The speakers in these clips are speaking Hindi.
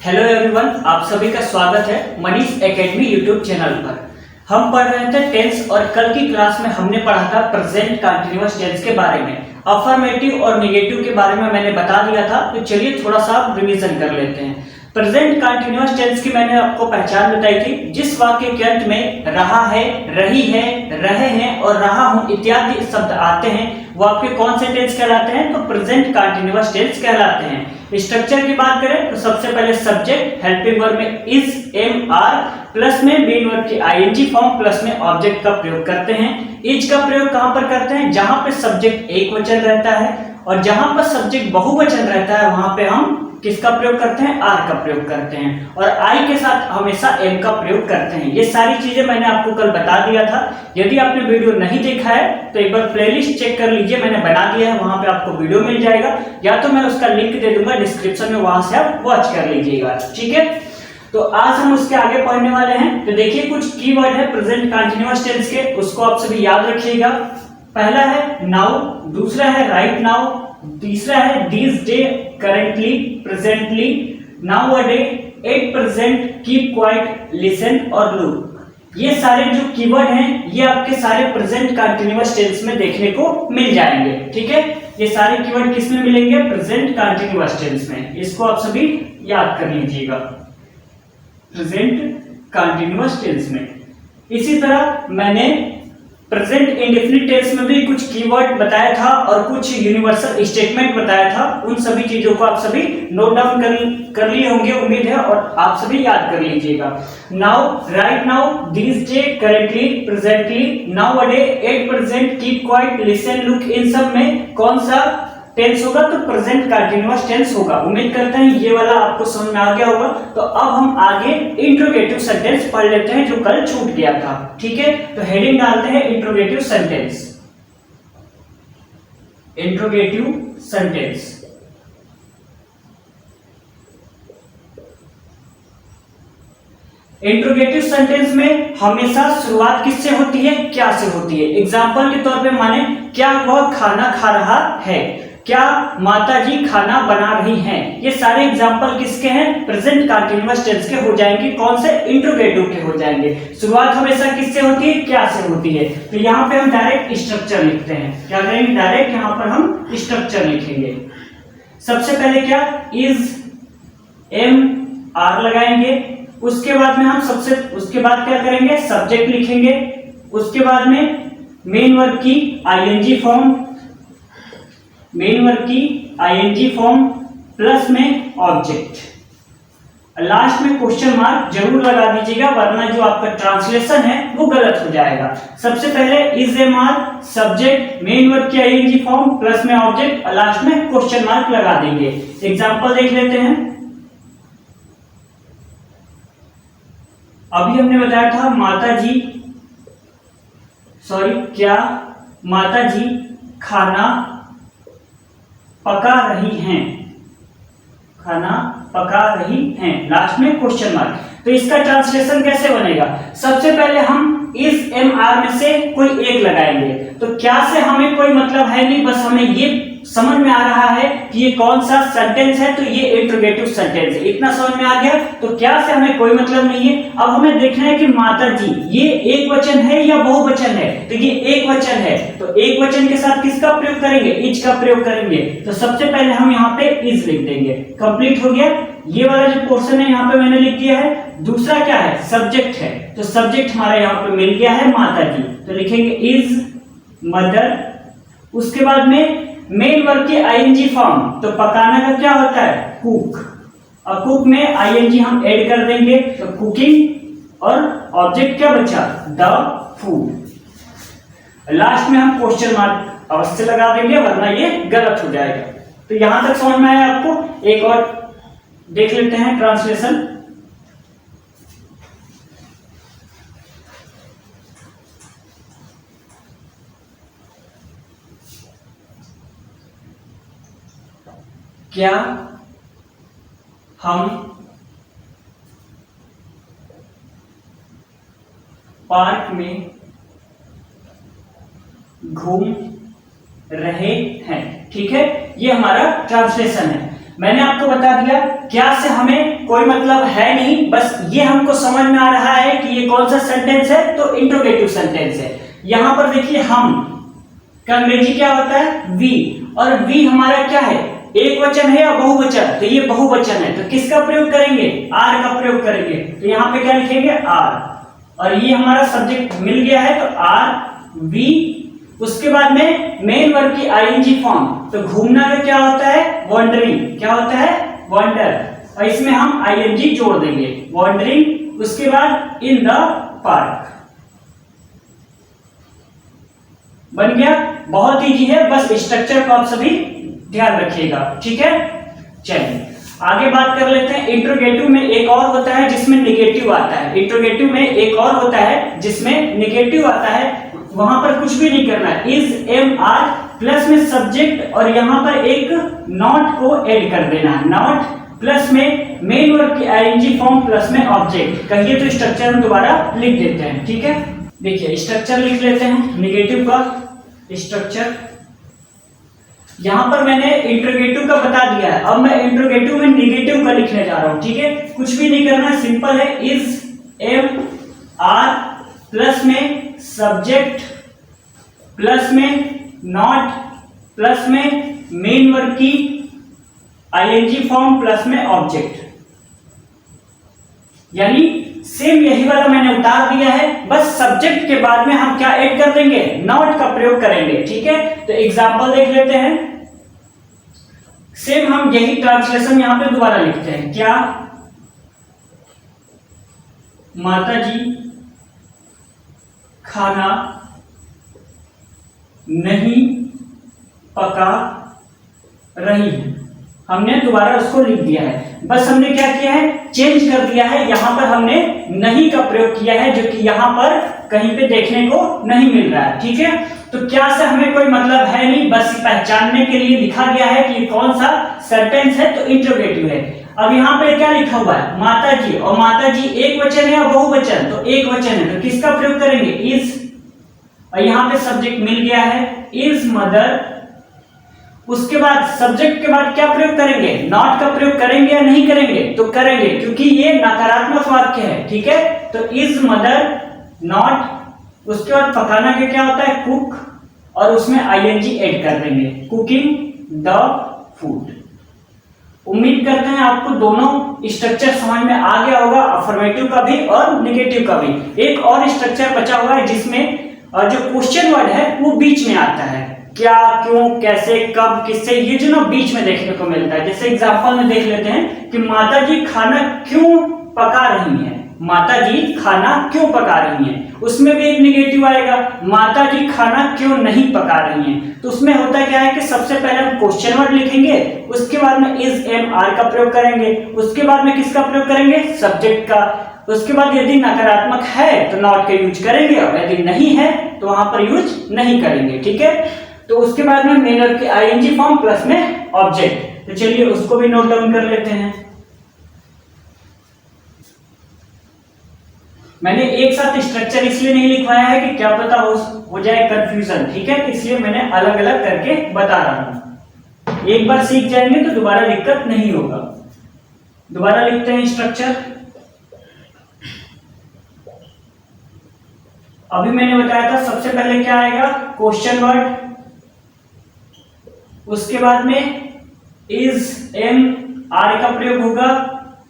हेलो एवरीवन, आप सभी का स्वागत है मनीष एकेडमी यूट्यूब चैनल पर। हम पढ़ रहे थे टेंस और कल की क्लास में हमने पढ़ा था प्रेजेंट कंटीन्यूअस टेंस के बारे में। अफर्मेटिव और नेगेटिव के बारे में मैंने बता दिया था, तो चलिए थोड़ा सा रिवीजन कर लेते हैं। प्रेजेंट कंटीन्यूअस टेंस की मैंने आपको पहचान बताई थी। जिस वाक्य के अंत में रहा है, रही है, रहे हैं और रहा हूं इत्यादि शब्द आते हैं, वो आपके कौन से टेंस कहलाते हैं? तो प्रेजेंट कंटीन्यूअस टेंस कहलाते हैं। स्ट्रक्चर की बात करें तो सबसे पहले सब्जेक्ट, हेल्पिंग वर्ब में इज, एम, आर, प्लस में मेन वर्ब की आईएनजी फॉर्म, प्लस में ऑब्जेक्ट का प्रयोग करते हैं। इज का प्रयोग कहां पर करते हैं? जहां पे सब्जेक्ट एक वचन रहता है, और जहां पर सब्जेक्ट बहुवचन रहता है वहां पे हम किसका प्रयोग करते हैं? आर का प्रयोग करते हैं। और आई के साथ हमेशा एम का प्रयोग करते हैं। ये सारी चीजें मैंने आपको कल बता दिया था। यदि आपने वीडियो नहीं देखा है तो एक बार प्लेलिस्ट चेक कर लीजिए, मैंने बना दिया है, वहां पे आपको वीडियो मिल जाएगा, या तो मैं उसका लिंक दे दूंगा डिस्क्रिप्शन में, वहां से आप वॉच कर लीजिएगा। ठीक है, तो आज हम उसके आगे पढ़ने वाले हैं। तो देखिए कुछ कीवर्ड है प्रेजेंट कंटीन्यूअस टेंस के, उसको आप सभी याद रखिएगा। पहला है नाउ, दूसरा है राइट नाउ, तीसरा है this day, currently, presently, now a day, at present, keep quiet, listen और लुक। ये सारे जो कीवर्ड हैं ये आपके सारे प्रेजेंट कंटीन्यूअस टेंस में देखने को मिल जाएंगे। ठीक है, ये सारे कीवर्ड किस में मिलेंगे? प्रेजेंट कंटीन्यूअस टेंस में। इसको आप सभी याद कर लीजिएगा, प्रेजेंट कंटीन्यूअस टेंस में। इसी तरह मैंने प्रेजेंट इंडेफिनिट टेंस में भी कुछ कीवर्ड बताया था और कुछ यूनिवर्सल स्टेटमेंट बताया था। उन सभी चीजों को आप सभी नोट डाउन कर लिए होंगे, उम्मीद है, और आप सभी याद कर लीजिएगा। Now, right now, this day, currently, presently, now a day, at present, keep quiet, listen, look, इन सब में कौन सा टेंस होगा? तो प्रेजेंट कंटीन्यूअस टेंस होगा। उम्मीद करते हैं ये वाला आपको समझ में आ गया होगा। तो अब हम आगे इंट्रोगेटिव सेंटेंस पढ़ लेते हैं जो कल छूट गया था। ठीक है, तो हेडिंग डालते हैं interrogative sentence. Interrogative sentence. Interrogative sentence में हमेशा शुरुआत किससे होती है? क्या से होती है? एग्जाम्पल के तौर पे माने, क्या वह खाना खा रहा है, क्या माताजी खाना बना रही हैं। ये सारे एग्जाम्पल किसके हैं? प्रेजेंट कंटीन्यूअस टेंस के हो जाएंगे। कौन से? इंट्रोगेटिव के हो जाएंगे। शुरुआत हमेशा किससे होती है? क्या से होती है। तो यहाँ पे हम डायरेक्ट स्ट्रक्चर लिखते हैं। क्या करेंगे? डायरेक्ट यहाँ पर हम स्ट्रक्चर लिखेंगे। सबसे पहले क्या? इज, एम, आर लगाएंगे। उसके बाद में उसके बाद क्या करेंगे? सब्जेक्ट लिखेंगे। उसके बाद में मेन वर्ब की आईएनजी फॉर्म, प्लस में ऑब्जेक्ट, लास्ट में क्वेश्चन मार्क जरूर लगा दीजिएगा, वरना जो आपका ट्रांसलेशन है वो गलत हो जाएगा। सबसे पहले is, am, are, subject, main verb की आईएनजी फॉर्म, प्लस में ऑब्जेक्ट, लास्ट में क्वेश्चन मार्क लगा देंगे। एग्जांपल देख लेते हैं। अभी हमने बताया था क्या माताजी खाना पका रही हैं, लास्ट में क्वेश्चन मार्क। तो इसका ट्रांसलेशन कैसे बनेगा? सबसे पहले हम इस एम, आर में से कोई एक लगाएंगे। तो क्या से हमें कोई मतलब है नहीं, बस हमें ये समझ में आ रहा है कि ये कौन सा सेंटेंस है, तो ये इंट्रोगेटिव सेंटेंस है। इतना समझ में आ गया। तो क्या से हमें कोई मतलब नहीं है। अब हमें देखना है कि माताजी ये एक वचन है या बहुवचन है। तो ये एक वचन है, तो एक वचन के साथ किसका प्रयोग करेंगे? इज का प्रयोग करेंगे। तो सबसे पहले हम यहाँ पे इज लिख देंगे। कंप्लीट हो गया। ये वाला जो पोर्शन है यहाँ पे मैंने लिख दिया है। दूसरा क्या है? सब्जेक्ट है। तो सब्जेक्ट हमारा यहाँ पे मिल गया है माताजी, तो लिखेंगे इज मदर। उसके बाद में मेन वर्ब की आईएनजी फॉर्म, तो पकाना का क्या होता है? कुक। और कुक में आईएनजी हम ऐड कर देंगे, तो कुकिंग, और ऑब्जेक्ट क्या बचा? The food. लास्ट में हम क्वेश्चन मार्क अवश्य लगा देंगे, वरना ये गलत हो जाएगा। तो यहां तक समझ में आया आपको? एक और देख लेते हैं ट्रांसलेशन। क्या हम पार्क में घूम रहे हैं? ठीक है, ये हमारा ट्रांसलेशन है। मैंने आपको बता दिया क्या से हमें कोई मतलब है नहीं, बस ये हमको समझ में आ रहा है कि ये कौन सा सेंटेंस है, तो इंट्रोगेटिव सेंटेंस है। यहां पर देखिए हम का अंग्रेजी क्या होता है वी, और वी हमारा क्या है, एक वचन है या बहुवचन, तो ये बहुवचन है, तो किसका प्रयोग करेंगे, आर का प्रयोग करेंगे। तो यहाँ पे क्या लिखेंगे आर, और ये हमारा सब्जेक्ट मिल गया है तो आर वी। उसके बाद में मेन वर्ब की आईएनजी फॉर्म, तो घूमना का क्या होता है वॉन्डरिंग, क्या होता है वॉन्डर, और इसमें हम आईएनजी जोड़ देंगे वॉन्डरिंग। उसके बाद इन द पार्क, बन गया, बहुत इजी है, बस स्ट्रक्चर को आप सभी ध्यान रखिएगा, ठीक है। चलिए आगे बात कर लेते हैं। इंट्रोगेटिव में एक और होता है जिसमें निगेटिव आता है, इंट्रोगेटिव में एक और होता है जिसमें निगेटिव आता है। वहां पर कुछ भी नहीं करना है, इज एम आर प्लस में सब्जेक्ट और यहां पर एक नॉट को ऐड कर देना है, नॉट प्लस में मेन वर्ब की आईएनजी फॉर्म प्लस में ऑब्जेक्ट। कहिए तो स्ट्रक्चर हम दोबारा लिख देते हैं, ठीक है। देखिए स्ट्रक्चर लिख लेते हैं निगेटिव का स्ट्रक्चर। यहां पर मैंने इंट्रोगेटिव का बता दिया है, अब मैं इंट्रोगेटिव में निगेटिव का लिखने जा रहा हूं, ठीक है। कुछ भी नहीं करना है, सिंपल है, इज एम आर प्लस में सब्जेक्ट प्लस में नॉट प्लस में मेन वर्ब की आईएनजी फॉर्म प्लस में ऑब्जेक्ट, यानी सेम यही वाला मैंने उतार दिया है, बस सब्जेक्ट के बाद में हम क्या ऐड कर देंगे, नॉट का प्रयोग करेंगे, ठीक है। तो एग्जांपल देख लेते हैं, सेम हम यही ट्रांसलेशन यहां पे दोबारा लिखते हैं, क्या माताजी खाना नहीं पका रही है, हमने दोबारा उसको लिख दिया है, बस हमने क्या किया है चेंज कर दिया है, यहां पर हमने नहीं का प्रयोग किया है जो कि यहां पर कहीं पे देखने को नहीं मिल रहा है, ठीक है। तो क्या से हमें कोई मतलब है नहीं, बस पहचानने के लिए लिखा गया है कि कौन सा सेंटेंस है, तो इंट्रोगेटिव है। अब यहाँ पे क्या लिखा हुआ है माताजी, और माताजी एक वचन है या बहुवचन, तो एक वचन है, तो किसका प्रयोग करेंगे इज, और यहाँ पे सब्जेक्ट मिल गया है इज मदर। उसके बाद सब्जेक्ट के बाद क्या प्रयोग करेंगे, नॉट का प्रयोग करेंगे या नहीं करेंगे, तो करेंगे क्योंकि ये नकारात्मक वाक्य है, ठीक है। तो इज मदर नॉट, उसके बाद पकाना के क्या होता है कुक, और उसमें आईएनजी ऐड कर देंगे कुकिंग द फूड। उम्मीद करते हैं आपको दोनों स्ट्रक्चर समझ में आ गया होगा, अफर्मेटिव का भी और नेगेटिव का भी। एक और स्ट्रक्चर बचा हुआ है जिसमें जो क्वेश्चन वर्ड है वो बीच में आता है, क्या क्यों कैसे कब किससे, ये जो ना बीच में देखने को मिलता है। जैसे एग्जांपल में देख लेते हैं कि माताजी खाना क्यों पका रही हैं, माताजी खाना क्यों पका रही हैं, उसमें भी एक नेगेटिव आएगा, माताजी खाना क्यों नहीं पका रही हैं। तो उसमें होता क्या है कि सबसे पहले हम क्वेश्चन वर्ड लिखेंगे, उसके बाद में इज एम आर का प्रयोग करेंगे, उसके बाद में किसका प्रयोग करेंगे सब्जेक्ट का, उसके बाद यदि नकारात्मक है तो नॉट का यूज करेंगे, और यदि नहीं है तो वहां पर यूज नहीं करेंगे, ठीक है। तो उसके बाद में मेन वर्ब की आईएनजी फॉर्म प्लस में ऑब्जेक्ट। तो चलिए उसको भी नोट डाउन कर लेते हैं। मैंने एक साथ स्ट्रक्चर इसलिए नहीं लिखवाया है कि क्या पता हो जाए कंफ्यूजन, ठीक है, इसलिए मैंने अलग अलग करके बता रहा हूं। एक बार सीख जाएंगे तो दोबारा दिक्कत नहीं होगा। दोबारा लिखते हैं स्ट्रक्चर। अभी मैंने बताया था सबसे पहले क्या आएगा क्वेश्चन वर्ड, उसके बाद में इज एम आर का प्रयोग होगा,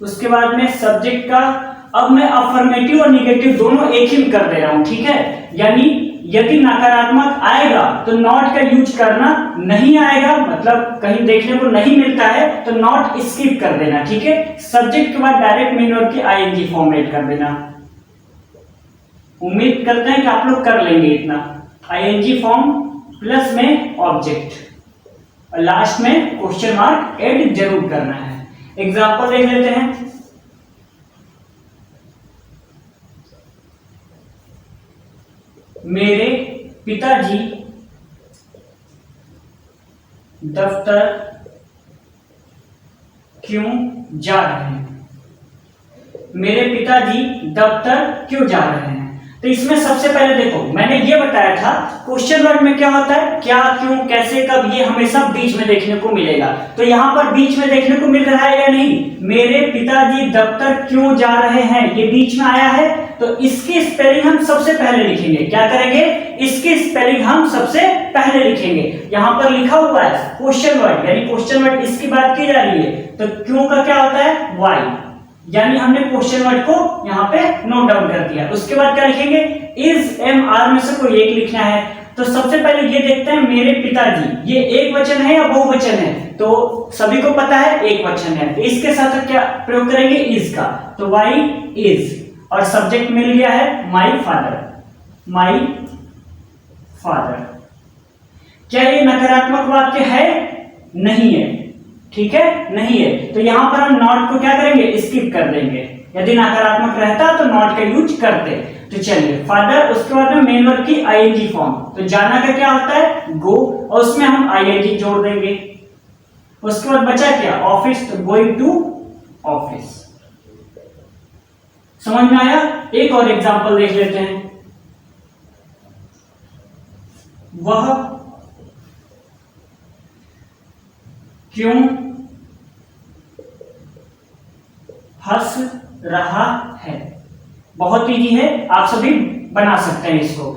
उसके बाद में सब्जेक्ट का। अब मैं अफर्मेटिव और निगेटिव दोनों एक ही कर दे रहा हूं, ठीक है। यानी यदि नकारात्मक आएगा तो नॉट का यूज करना, नहीं आएगा मतलब कहीं देखने को नहीं मिलता है तो नॉट स्किप कर देना, ठीक है। सब्जेक्ट के बाद डायरेक्ट मेन वर्ब की आईएनजी फॉर्म ऐड कर देना। उम्मीद करते हैं कि आप लोग कर लेंगे इतना, आईएनजी फॉर्म प्लस में ऑब्जेक्ट, लास्ट में क्वेश्चन मार्क ऐड जरूर करना है। एग्जांपल देख लेते हैं। मेरे पिताजी दफ्तर क्यों जा रहे हैं, मेरे पिताजी दफ्तर क्यों जा रहे हैं। तो इसमें सबसे पहले देखो मैंने ये बताया था क्वेश्चन वर्ड में क्या होता है, क्या, क्यों, कैसे, कब, ये हमेशा बीच में देखने को मिलेगा। तो यहाँ पर बीच में देखने को मिल रहा है या नहीं, मेरे पिताजी दफ्तर क्यों जा रहे हैं, ये बीच में आया है। तो इसकी स्पेलिंग हम सबसे पहले लिखेंगे, क्या करेंगे, इसकी स्पेलिंग हम सबसे पहले लिखेंगे। यहाँ पर लिखा हुआ है क्वेश्चन वर्ड, यानी क्वेश्चन वर्ड इसकी बात की जा रही है। तो क्यों का क्या होता है, वाई, यानी हमने क्वेश्चन वर्ड को यहाँ पे नोट डाउन कर दिया। उसके बाद क्या लिखेंगे, इज, एम, आर में से कोई एक लिखना है। तो सबसे पहले ये देखते हैं मेरे पिताजी, ये एक वचन है या बहुवचन है। तो सभी को पता है एक वचन है, तो इसके साथ क्या प्रयोग करेंगे, इज का। तो वाई इज, और सब्जेक्ट मिल गया है माई फादर, माई फादर। क्या ये नकारात्मक वाक्य है, नहीं है, ठीक है, नहीं है। तो यहां पर हम नॉट को क्या करेंगे, स्किप कर देंगे। यदि नकारात्मक रहता तो नॉट का यूज करते। तो चलिए फादर, उसके बाद में मेन वर्ब की आईएनजी फॉर्म। तो जाना का क्या होता है, गो, और उसमें हम आईएनजी जोड़ देंगे। उसके बाद बचा क्या, ऑफिस, तो गोइंग टू ऑफिस। समझ में आया। एक और एग्जांपल देख लेते हैं। वह क्यों हंस रहा है, बहुत इजी है, आप सभी बना सकते हैं इसको।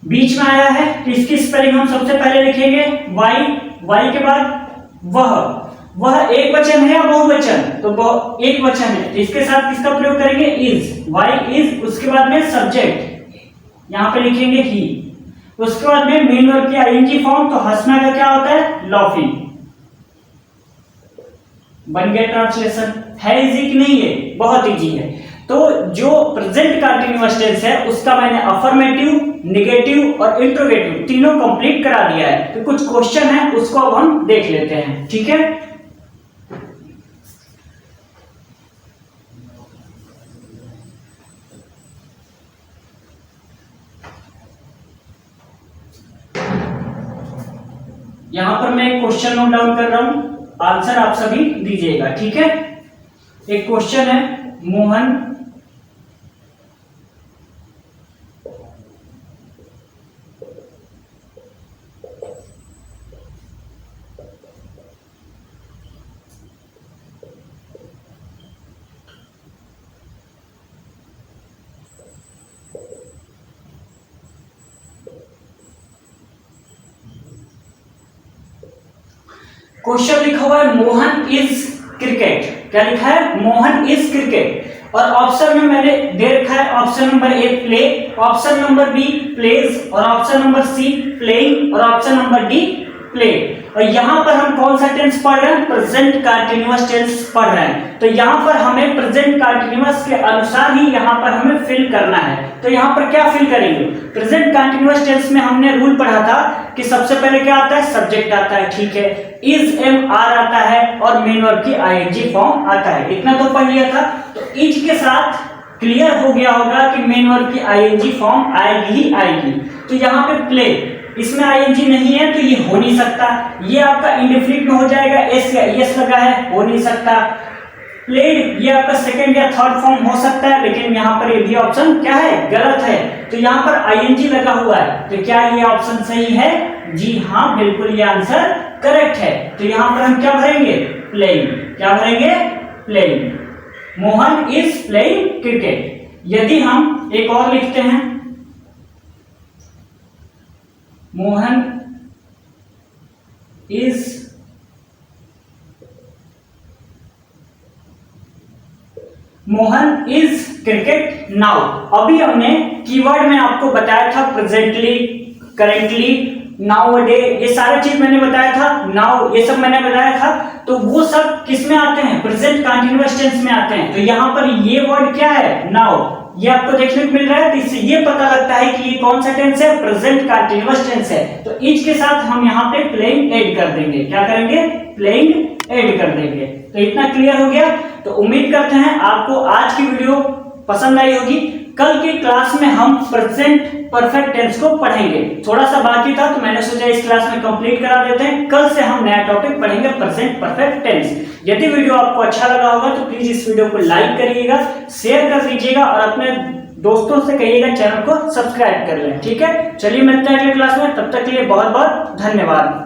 बीच में आया है तो इसकी स्पेलिंग हम सबसे पहले लिखेंगे वाई, वाई के बाद वह एक वचन है या बहुवचन, तो एक वचन है, तो इसके साथ किसका प्रयोग करेंगे, इज, वाई इज। उसके बाद में सब्जेक्ट यहां पे लिखेंगे ही। उसके बाद में मेन वर्ब की आईएनजी फॉर्म, तो हंसना का क्या होता है, लॉफिंग। बन गया ट्रांसलेशन। है इजी कि नहीं है, बहुत इजी है। तो जो प्रेजेंट कंटीन्यूअस टेंस है उसका मैंने अफर्मेटिव, नेगेटिव और इंट्रोगेटिव तीनों कंप्लीट करा दिया है। तो कुछ क्वेश्चन है उसको अब हम देख लेते हैं, ठीक है। यहां पर मैं एक क्वेश्चन नोट डाउन कर रहा हूं, आंसर आप सभी दीजिएगा, ठीक है। एक क्वेश्चन है, मोहन क्वेश्चन लिखा हुआ है मोहन इज क्रिकेट। क्या लिखा है, मोहन इज क्रिकेट। और ऑप्शन में मैंने दे रखा है option number A play, option number B plays, और ऑप्शन नंबर सी प्लेइंग, और ऑप्शन नंबर डी प्ले। और यहां पर हम कौन सा टेंस पढ़ रहे हैं, प्रेजेंट कंटीन्यूअस टेंस पढ़ रहे हैं। तो यहां पर हमें प्रेजेंट कंटीन्यूअस के अनुसार ही यहां पर हमें फिल करना है। तो यहां पर क्या फिल करेंगे, प्रेजेंट कंटीन्यूअस टेंस में हमने रूल पढ़ा था कि सबसे पहले क्या आता है, सब्जेक्ट आता है, ठीक है, इज, एम, आर आता है, और मेन वर्ब की आईएनजी फॉर्म आता है। इतना तो पढ़ लिया था। तो इज के साथ क्लियर हो गया होगा कि मेन वर्ब की आईएनजी फॉर्म आएगी ही आएगी। तो यहाँ पे प्ले, इसमें आईएनजी नहीं है तो ये हो नहीं सकता। ये आपका इंडेफिनिट में हो जाएगा, एस या एस लगा है, हो नहीं सकता। प्लेड, ये आपका सेकंड या थर्ड फॉर्म हो सकता है, लेकिन यहाँ पर ये भी ऑप्शन क्या है, गलत है। तो यहाँ पर आईएनजी लगा हुआ है, तो क्या ये ऑप्शन सही है, जी हाँ, बिल्कुल ये आंसर करेक्ट है। तो यहाँ पर हम क्या भरेंगे, प्लेइंग। क्या भरेंगे, playing. Mohan is playing cricket. यदि हम एक और लिखते हैं, मोहन इज क्रिकेट नाउ। अभी हमने कीवर्ड में आपको बताया था प्रेजेंटली, करेंटली, नाउ डे, ये सारे चीज मैंने बताया था, नाउ ये सब मैंने बताया था। तो वो सब किस में आते हैं, प्रेजेंट कंटीन्यूअस टेंस में आते हैं। तो यहाँ पर ये वर्ड क्या है, नाउ, ये आपको देखने को मिल रहा है। तो इससे ये पता लगता है कि ये कौन सा टेंस है, प्रेजेंट कंटीन्यूअस टेंस है। तो इज के साथ हम यहाँ पे प्लेइंग ऐड कर देंगे। क्या करेंगे, प्लेइंग ऐड कर देंगे। तो इतना क्लियर हो गया। तो उम्मीद करते हैं आपको आज की वीडियो पसंद आई होगी। कल की क्लास में हम प्रेजेंट परफेक्ट टेंस को पढ़ेंगे। थोड़ा सा बाकी था तो मैंने सोचा इस क्लास में कंप्लीट करा देते हैं। कल से हम नया टॉपिक पढ़ेंगे, प्रेजेंट परफेक्ट टेंस। यदि वीडियो आपको अच्छा लगा होगा तो प्लीज इस वीडियो को लाइक करिएगा, शेयर कर दीजिएगा और अपने दोस्तों से कहिएगा चैनल को सब्सक्राइब कर लें। ठीक है, चलिए मिलते हैं अगली क्लास में, तब तक के लिए बहुत बहुत धन्यवाद।